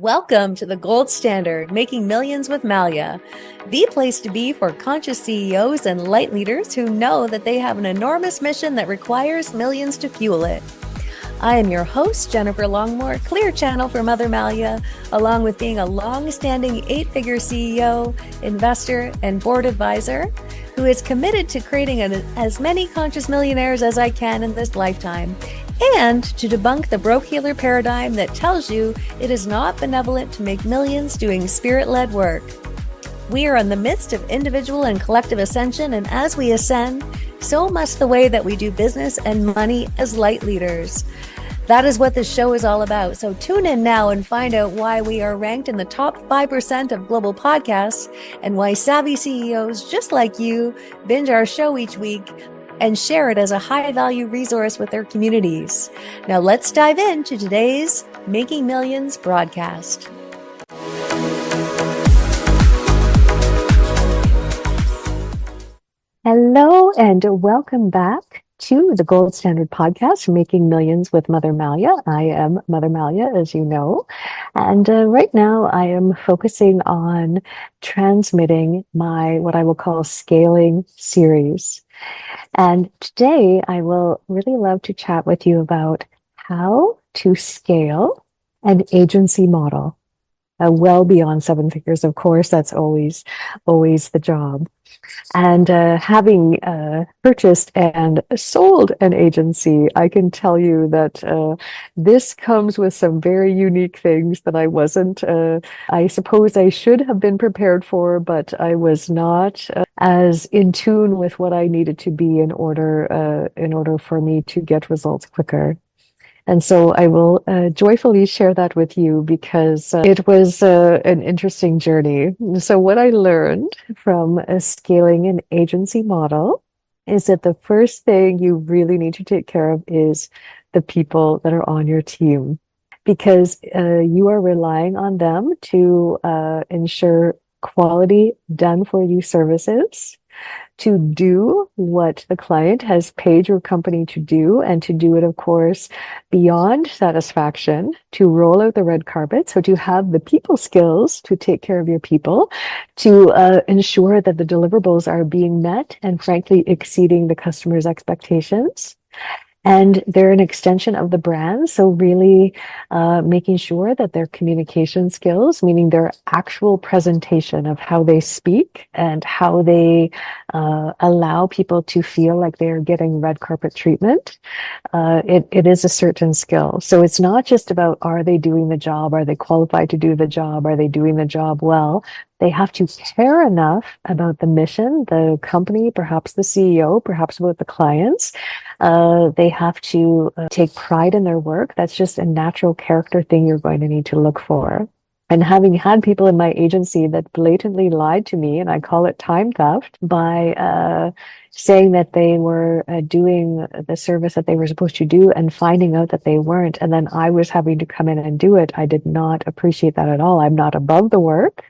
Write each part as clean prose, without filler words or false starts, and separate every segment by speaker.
Speaker 1: Welcome to the gold standard, Making Millions with Malia, the place to be for conscious CEOs and light leaders who know that they have an enormous mission that requires millions to fuel it. I am your host, Jennifer Longmore, Clear Channel for Mother Malia, along with being a long-standing 8-figure CEO, investor, and board advisor who is committed to creating as many conscious millionaires as I can in this lifetime, and to debunk the broke healer paradigm that tells you it is not benevolent to make millions doing spirit-led work. We are in the midst of individual and collective ascension, and as we ascend, so must the way that we do business and money as light leaders. That is what this show is all about. So tune in now and find out why we are ranked in the top 5% of global podcasts and why savvy CEOs just like you binge our show each week and share it as a high-value resource with their communities. Now let's dive into today's Making Millions broadcast. Hello and welcome back to the Gold Standard Podcast, Making Millions with Mother Malia. I am Mother Malia, as you know, and right now I am focusing on transmitting my what I will call scaling series. And today I will really love to chat with you about how to scale an agency model. Well beyond 7 figures, of course, that's always the job. And having purchased and sold an agency, I can tell you that this comes with some very unique things that I wasn't, I suppose I should have been prepared for, but I was not as in tune with what I needed to be in order for me to get results quicker. And so I will joyfully share that with you because it was an interesting journey. So what I learned from scaling an agency model is that the first thing you really need to take care of is the people that are on your team, because you are relying on them to ensure quality done for you services, to do what the client has paid your company to do, and to do it, of course, beyond satisfaction, to roll out the red carpet. So to have the people skills to take care of your people, to ensure that the deliverables are being met and frankly exceeding the customer's expectations. And they're an extension of the brand. So really making sure that their communication skills, meaning their actual presentation of how they speak and how they allow people to feel like they're getting red carpet treatment, it is a certain skill. So it's not just about, are they doing the job? Are they qualified to do the job? Are they doing the job well? They have to care enough about the mission, the company, perhaps the CEO, perhaps about the clients. They have to take pride in their work. That's just a natural character thing you're going to need to look for. And having had people in my agency that blatantly lied to me, and I call it time theft, by saying that they were doing the service that they were supposed to do and finding out that they weren't, and then I was having to come in and do it, I did not appreciate that at all. I'm not above the work.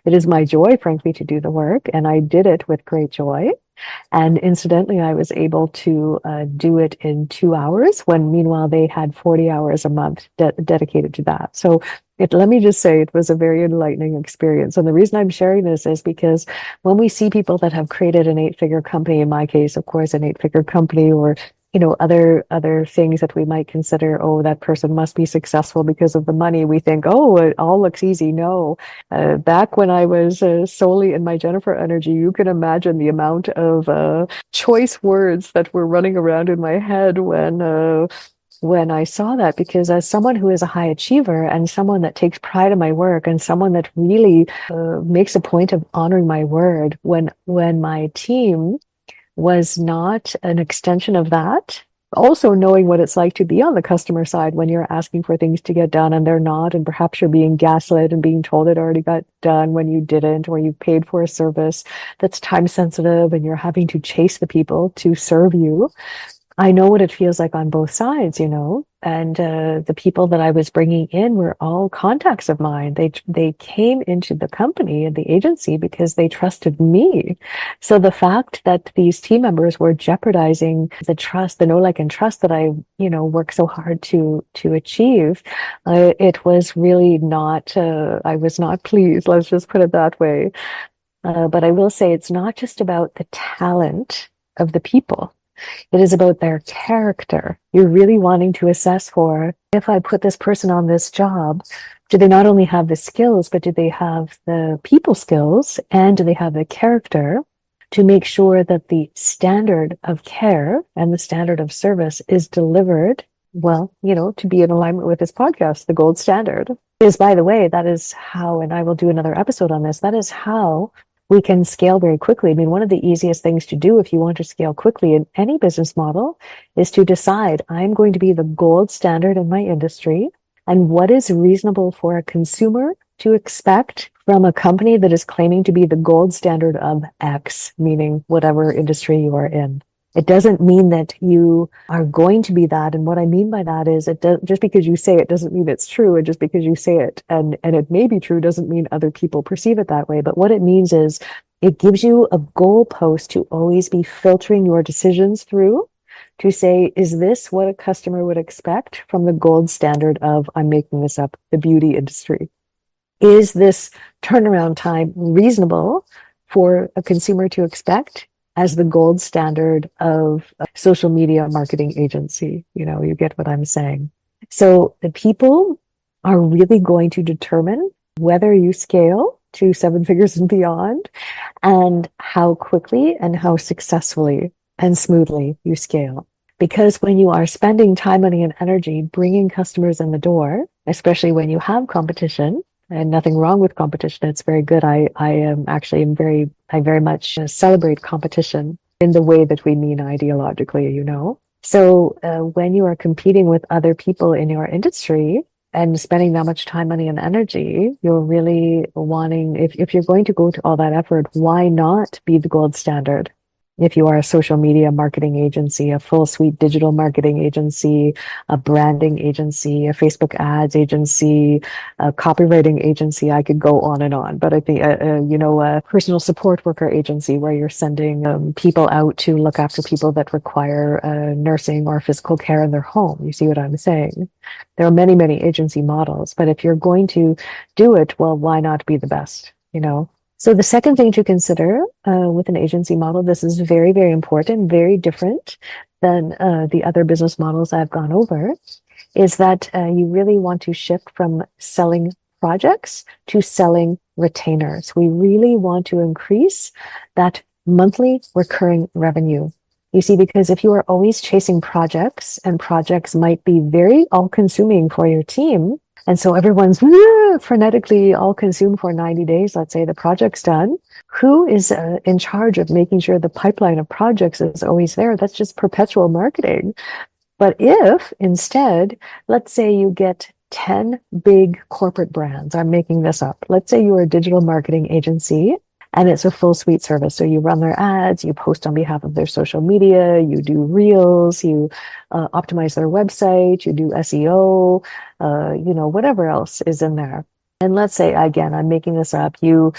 Speaker 1: It is my joy, frankly, to do the work, and I did it with great joy. And incidentally, I was able to do it in 2 hours when meanwhile they had 40 hours a month dedicated to that. So let me just say it was a very enlightening experience. And the reason I'm sharing this is because when we see people that have created an 8-figure company, in my case, of course, an 8-figure company, or other things that we might consider, oh, that person must be successful because of the money. We think, oh, it all looks easy. No. Back when I was solely in my Jennifer energy, you can imagine the amount of choice words that were running around in my head when I saw that, because as someone who is a high achiever and someone that takes pride in my work and someone that really makes a point of honoring my word, when my team was not an extension of that. Also knowing what it's like to be on the customer side when you're asking for things to get done and they're not, and perhaps you're being gaslit and being told it already got done when you didn't, or you paid for a service that's time sensitive and you're having to chase the people to serve you. I know what it feels like on both sides, and the people that I was bringing in were all contacts of mine. They came into the company and the agency because they trusted me. So the fact that these team members were jeopardizing the trust, the know, like, and trust that I, work so hard to achieve, it was really not. I was not pleased. Let's just put it that way. But I will say it's not just about the talent of the people. It is about their character. You're really wanting to assess for, if I put this person on this job, do they not only have the skills, but do they have the people skills, and do they have the character to make sure that the standard of care and the standard of service is delivered, well, to be in alignment with this podcast, the gold standard. Is, by the way, that is how, and I will do another episode on this, that is how we can scale very quickly. I mean, one of the easiest things to do if you want to scale quickly in any business model is to decide, I'm going to be the gold standard in my industry, and what is reasonable for a consumer to expect from a company that is claiming to be the gold standard of X, meaning whatever industry you are in. It doesn't mean that you are going to be that. And what I mean by that is, just because you say it doesn't mean it's true. And just because you say it and it may be true doesn't mean other people perceive it that way. But what it means is it gives you a goalpost to always be filtering your decisions through to say, is this what a customer would expect from the gold standard of, I'm making this up, the beauty industry? Is this turnaround time reasonable for a consumer to expect as the gold standard of a social media marketing agency? You get what I'm saying. So the people are really going to determine whether you scale to 7 figures and beyond, and how quickly and how successfully and smoothly you scale. Because when you are spending time, money, and energy bringing customers in the door, especially when you have competition, and nothing wrong with competition, it's very good. I very much celebrate competition in the way that we mean ideologically, So when you are competing with other people in your industry and spending that much time, money, and energy, you're really wanting, if you're going to go to all that effort, why not be the gold standard? If you are a social media marketing agency, a full suite digital marketing agency, a branding agency, a Facebook ads agency, a copywriting agency, I could go on and on. But I think, a personal support worker agency where you're sending people out to look after people that require nursing or physical care in their home. You see what I'm saying? There are many, many agency models, but if you're going to do it, well, why not be the best, So the second thing to consider with an agency model, this is very, very important, very different than the other business models I've gone over, is that you really want to shift from selling projects to selling retainers. We really want to increase that monthly recurring revenue. You see, because if you are always chasing projects, and projects might be very all-consuming for your team, and so everyone's frenetically all consumed for 90 days. Let's say the project's done. Who is in charge of making sure the pipeline of projects is always there? That's just perpetual marketing. But if instead, let's say you get 10 big corporate brands, I'm making this up. Let's say you're a digital marketing agency and it's a full suite service. So you run their ads, you post on behalf of their social media, you do reels, you optimize their website, you do SEO, whatever else is in there. And let's say, again, I'm making this up, you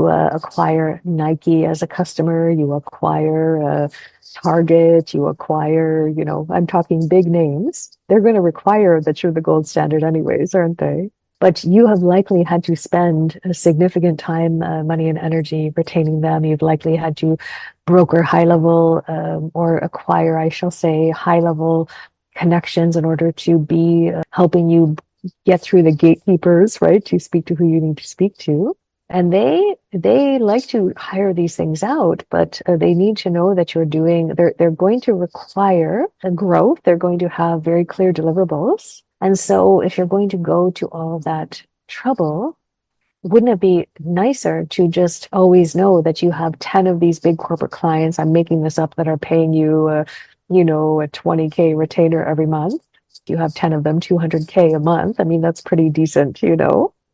Speaker 1: acquire Nike as a customer, you acquire Target, you acquire, I'm talking big names. They're going to require that you're the gold standard anyways, aren't they? But you have likely had to spend a significant time, money, and energy retaining them. You've likely had to broker high-level or acquire, I shall say, high-level connections in order to be helping you get through the gatekeepers, right, to speak to who you need to speak to. And they like to hire these things out, but they need to know that they're going to require a growth. They're going to have very clear deliverables. And so if you're going to go to all that trouble, wouldn't it be nicer to just always know that you have 10 of these big corporate clients, I'm making this up, that are paying you, a 20K retainer every month? You have 10 of them, 200K a month. I mean, that's pretty decent,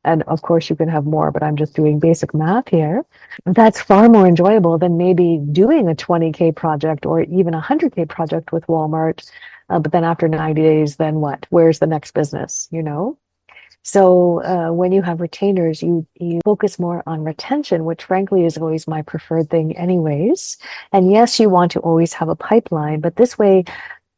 Speaker 1: and of course you can have more, but I'm just doing basic math here, that's far more enjoyable than maybe doing a 20K project or even a 100K project with Walmart. But then after 90 days, then what? Where's the next business, you know? So when you have retainers, you focus more on retention, which frankly is always my preferred thing anyways. And yes, you want to always have a pipeline, but this way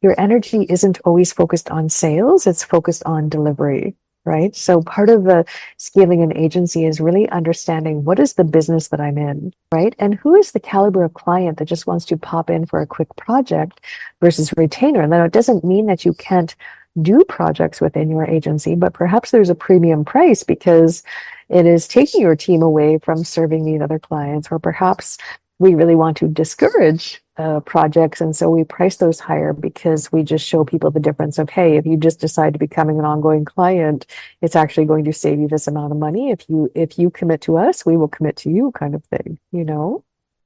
Speaker 1: your energy isn't always focused on sales, it's focused on delivery, right? So part of the scaling an agency is really understanding what is the business that I'm in, right? And who is the caliber of client that just wants to pop in for a quick project versus retainer. And then it doesn't mean that you can't do projects within your agency, but perhaps there's a premium price because it is taking your team away from serving these other clients, or perhaps we really want to discourage projects, and so we price those higher because we just show people the difference of, hey, if you just decide to becoming an ongoing client, it's actually going to save you this amount of money. If you commit to us, we will commit to you, kind of thing, you know.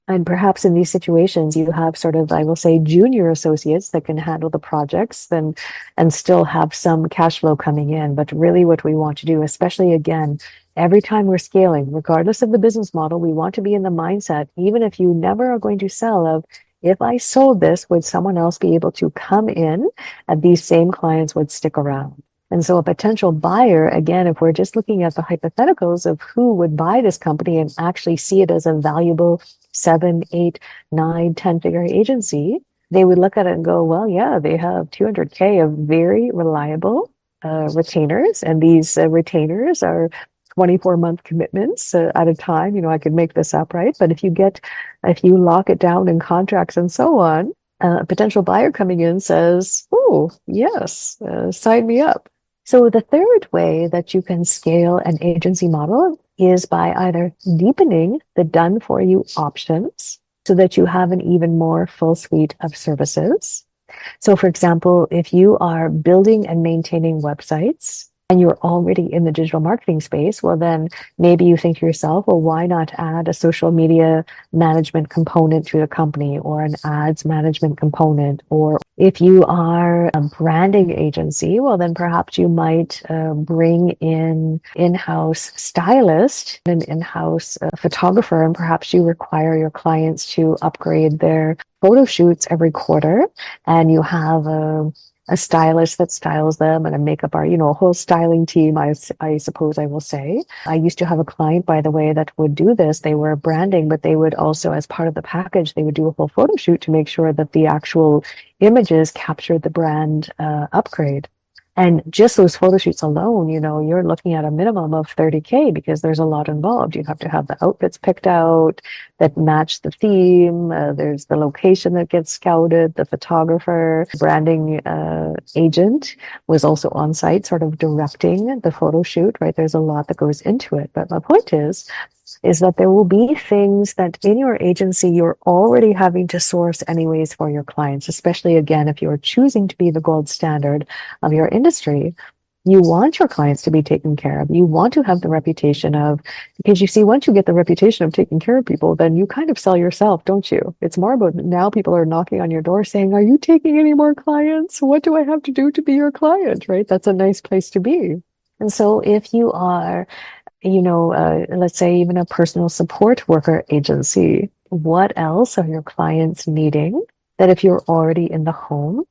Speaker 1: And perhaps in these situations, you have sort of, I will say, junior associates that can handle the projects then and still have some cash flow coming in. But really what we want to do, especially again, every time we're scaling, regardless of the business model, we want to be in the mindset, even if you never are going to sell, of if I sold this, would someone else be able to come in and these same clients would stick around? And so a potential buyer, again, if we're just looking at the hypotheticals of who would buy this company and actually see it as a valuable 7, 8, 9, 10-figure agency, they would look at it and go, well, yeah, they have 200K of very reliable retainers. And these retainers are 24-month commitments at a time. You know, I could make this up, right? But if you lock it down in contracts and so on, a potential buyer coming in says, oh, yes, sign me up. So the third way that you can scale an agency model is by either deepening the done for you options so that you have an even more full suite of services. So for example, if you are building and maintaining websites and you're already in the digital marketing space, well, then maybe you think to yourself, well, why not add a social media management component to the company, or an ads management component? Or if you are a branding agency, well, then perhaps you might bring in in-house stylist, an in-house photographer, and perhaps you require your clients to upgrade their photo shoots every quarter, and you have a stylist that styles them and a makeup art, you know, a whole styling team, I suppose I will say. I used to have a client, by the way, that would do this. They were branding, but they would also, as part of the package, they would do a full photo shoot to make sure that the actual images captured the brand upgrade. And just those photo shoots alone, you know, you're looking at a minimum of 30K because there's a lot involved. You have to have the outfits picked out that match the theme. There's the location that gets scouted, the photographer, branding agent was also on site, sort of directing the photo shoot, right? There's a lot that goes into it. But my point is that there will be things that in your agency you're already having to source anyways for your clients, especially again, if you're choosing to be the gold standard of your industry. You want your clients to be taken care of. You want to have the reputation of, because you see, once you get the reputation of taking care of people, then you kind of sell yourself, don't you? It's more about now people are knocking on your door saying, are you taking any more clients? What do I have to do to be your client, right? That's a nice place to be. And so if you are, you know, let's say even a personal support worker agency, what else are your clients needing that if you're already in the home,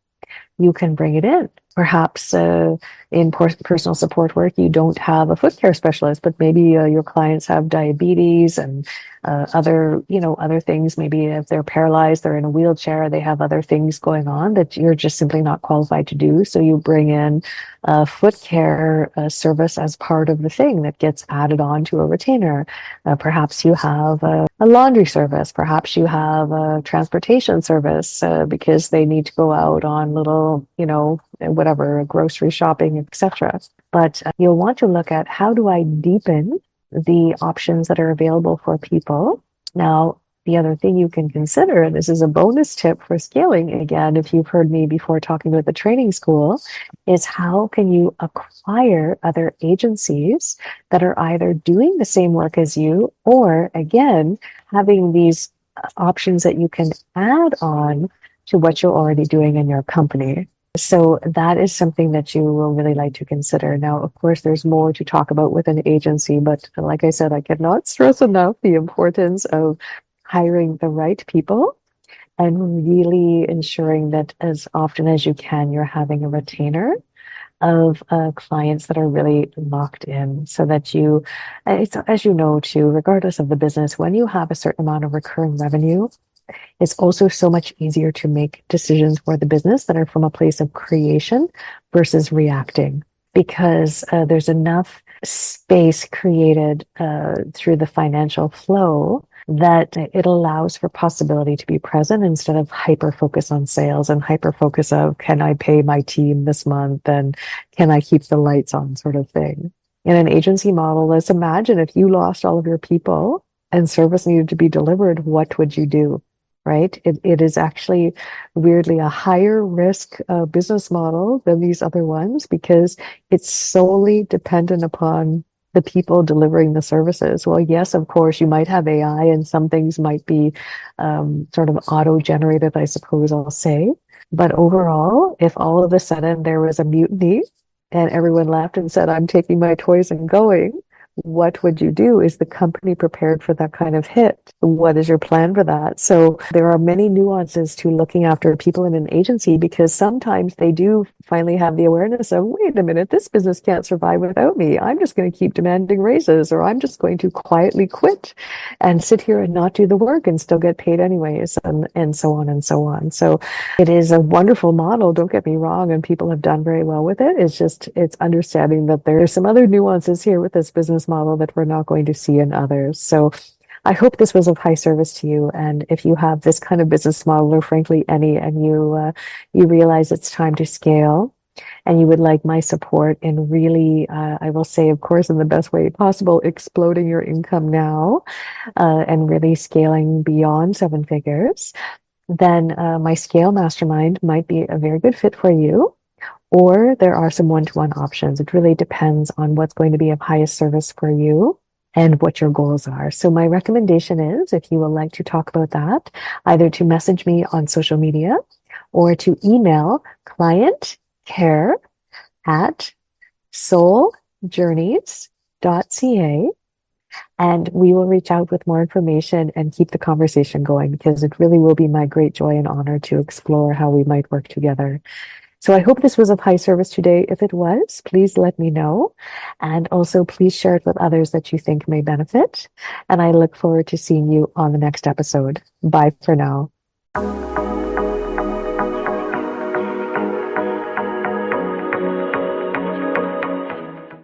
Speaker 1: you can bring it in? Perhaps in personal support work, you don't have a foot care specialist, but maybe your clients have diabetes and other things. Maybe if they're paralyzed, they're in a wheelchair, they have other things going on that you're just simply not qualified to do. So you bring in a foot care service as part of the thing that gets added on to a retainer. Perhaps you have a laundry service. Perhaps you have a transportation service because they need to go out on little, you know, whatever, grocery shopping, etc. But you'll want to look at, how do I deepen the options that are available for people? Now, the other thing you can consider, and this is a bonus tip for scaling, again, if you've heard me before talking about the training school, is how can you acquire other agencies that are either doing the same work as you, or again, having these options that you can add on to what you're already doing in your company. So that is something that you will really like to consider. Now, of course, there's more to talk about with an agency, but like I said, I cannot stress enough the importance of hiring the right people and really ensuring that as often as you can, you're having a retainer of clients that are really locked in so that you, it's, as you know, too, regardless of the business, when you have a certain amount of recurring revenue, it's also so much easier to make decisions for the business that are from a place of creation versus reacting because there's enough space created through the financial flow that it allows for possibility to be present instead of hyper focus on sales and hyper focus of can I pay my team this month and can I keep the lights on sort of thing. In an agency model, let's imagine if you lost all of your people and service needed to be delivered, what would you do? Right? It is actually weirdly a higher risk business model than these other ones because it's solely dependent upon the people delivering the services. Well, yes, of course, you might have AI and some things might be sort of auto-generated, I suppose I'll say. But overall, if all of a sudden there was a mutiny and everyone left and said, I'm taking my toys and going, what would you do? Is the company prepared for that kind of hit? What is your plan for that? So there are many nuances to looking after people in an agency because sometimes they do finally have the awareness of, wait a minute, this business can't survive without me. I'm just going to keep demanding raises, or I'm just going to quietly quit and sit here and not do the work and still get paid anyways, and so on and so on. So it is a wonderful model, don't get me wrong, and people have done very well with it. It's understanding that there's some other nuances here with this business model that we're not going to see in others. So I hope this was of high service to you. And if you have this kind of business model, or frankly any, and you realize it's time to scale, and you would like my support in really, I will say, of course, in the best way possible, exploding your income now, and really scaling beyond 7 figures, then my Scale Mastermind might be a very good fit for you. Or there are some one-to-one options. It really depends on what's going to be of highest service for you and what your goals are. So my recommendation is, if you would like to talk about that, either to message me on social media or to email clientcare@souljourneys.ca, and we will reach out with more information and keep the conversation going because it really will be my great joy and honor to explore how we might work together. So I hope this was of high service today. If it was, please let me know. And also please share it with others that you think may benefit. And I look forward to seeing you on the next episode. Bye for now.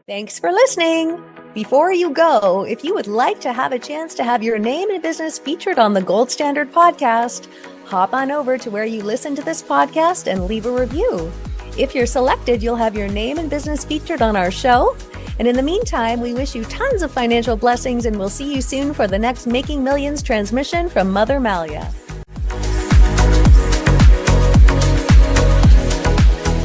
Speaker 2: Thanks for listening. Before you go, if you would like to have a chance to have your name and business featured on the Gold Standard podcast, hop on over to where you listen to this podcast and leave a review. If you're selected, you'll have your name and business featured on our show. And in the meantime, we wish you tons of financial blessings, and we'll see you soon for the next Making Millions transmission from Mother Malia.